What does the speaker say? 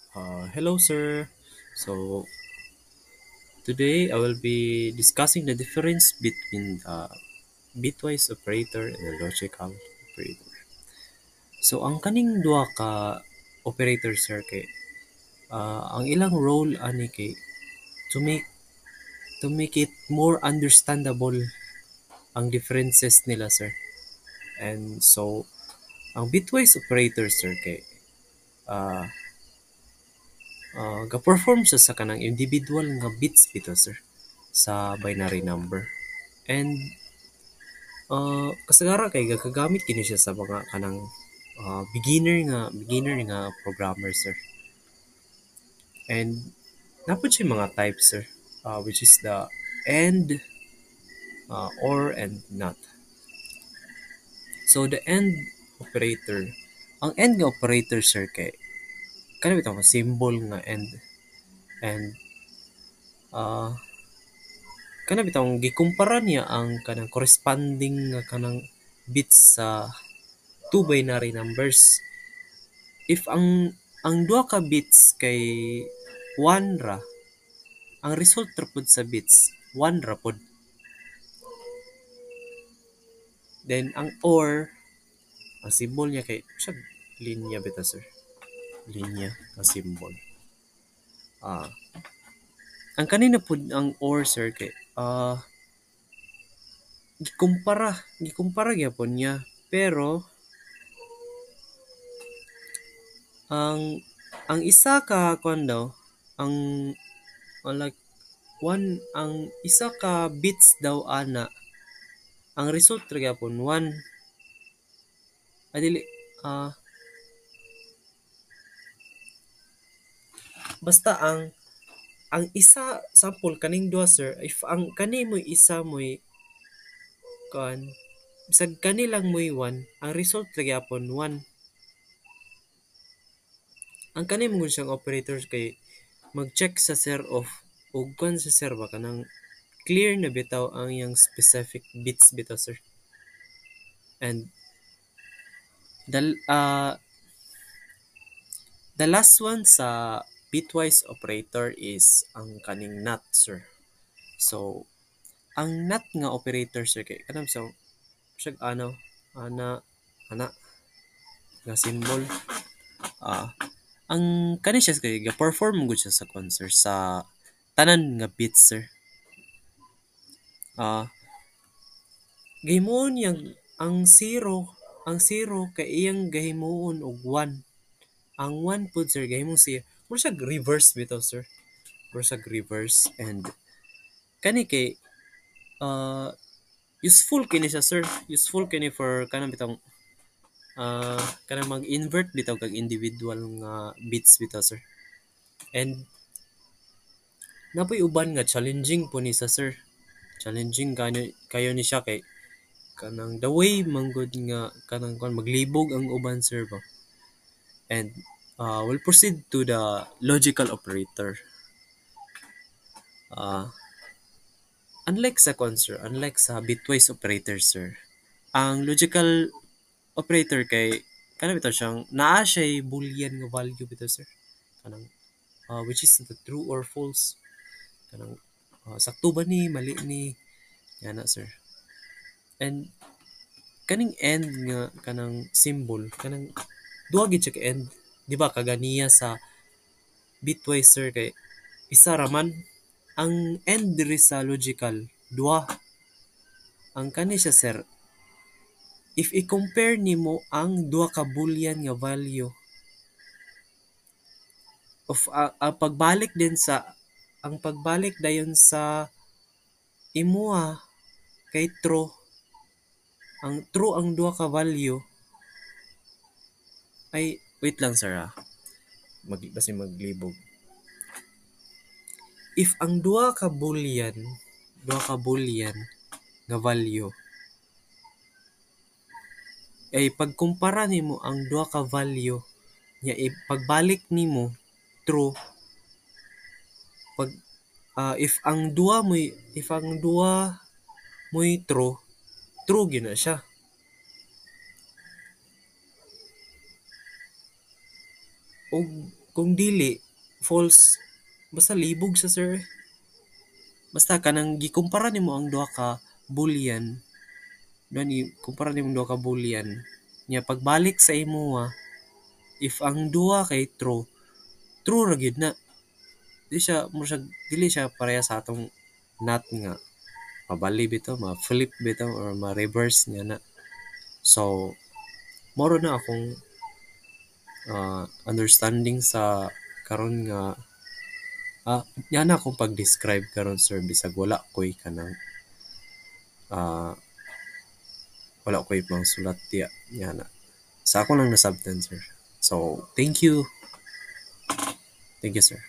Hello, sir. So, today I will be discussing the difference between the bitwise operator and the logical operator. So, ang kaning duha ka operator, sir, kay ang ilang role ani kay to make to make it more understandable ang differences nila, sir. And so, ang bitwise operator, sir, kay uh, ga-perform siya sa kanang individual nga bits bitaw, sir, sa binary number. And kasagara kay gagagamit kini siya sa mga kanang beginner nga programmer, sir. And napud siya mga types, sir, which is the and, or, and not. So the and operator, ang and nga operator, sir, kay kana bitaw symbol nga and uh, kana bitaw gikumpara niya ang kanang corresponding nga kanang bits sa two binary numbers. If ang duha ka bits kay 1 ra, ang result ra pud sa bits 1 ra pud. Then ang or, ang symbol niya kay siya linya bita, sir. Linya ang symbol. Ang kanina pud ang or, sir, kay gikumpara gyapon niya, pero ang isa ka kuan daw, ang like ang isa ka bits daw ana, ang result ra gyapon 1. Adili basta ang isa sample kaning duha, sir, if ang kani mo isa mo'y kan bisag kani lang mo'y 1, ang result ra gyapon 1. Ang kani mo siyang operator kay mag-check sa sir of ug kung sa sir ba kanang clear na bitaw ang yang specific bits bitaw, sir. And the last one sa bitwise operator is ang kaning NOT, sir. So ang NOT nga operator, sir, kay kanang siya ana nga symbol. Ang kani siya kay ga-perform gud siya sa concert sa tanan nga beats, sir. Gihimuon yang ang zero kay iyang gahimuon og 1. Ang 1 pud, sir, gahimong siya mura siya reverse bitaw, sir. Mura siya reverse. And kani kay useful kini siya, sir. Useful kini for kanang bitong kanang mag-invert bitaw kag individual nga bits bitaw, sir. And napoy uban nga challenging po ni sa, sir. Challenging kayo ni siya kay kanang the way manggod nga kanang maglibog ang uban, sir, ba. And we'll proceed to the logical operator. Unlike sa bitwise operator, sir, ang logical operator kay kanang bitaw siyang naa siya'y boolean nga value bitaw, sir. Kanang which is the true or false. Kanang sakto ba ni, mali ni, yana, sir. And kaning end nga kanang symbol, kanang duha gid siya ka end. Di ba kaganiya sa bitwise, sir, kay isa raman ang end diri sa logical duha. Ang kani siya, sir, if i-compare nimo ang duha ka boolean nga value of ang pagbalik din sa ang pagbalik dayon sa imuha kay true. Ang true ang duha ka value ay wait lang, sir, basi maglibog. If ang duha ka boolean nga value ay pagkumpara nimo ang duha ka value nya pagbalik nimo true, pag if ang duha mo'y true gyud na siya. O kung dili false, basta libog sa sir. Basta kanang gikumpara nimo ang duha ka boolean, doon kumpara nimo ang duha ka boolean nya pagbalik sa imuha, if ang duha kay true, true ra gyud na. Dili siya pareha sa atong not nga mabali bitaw, ma-flip bitaw or ma-reverse niya na. So moro na akong understanding sa karon nga yan akong pag-describe karon sir, bisag ah, wala ko'y pang sulat diya yan na. Sa ako lang nasabtan sir. So thank you sir.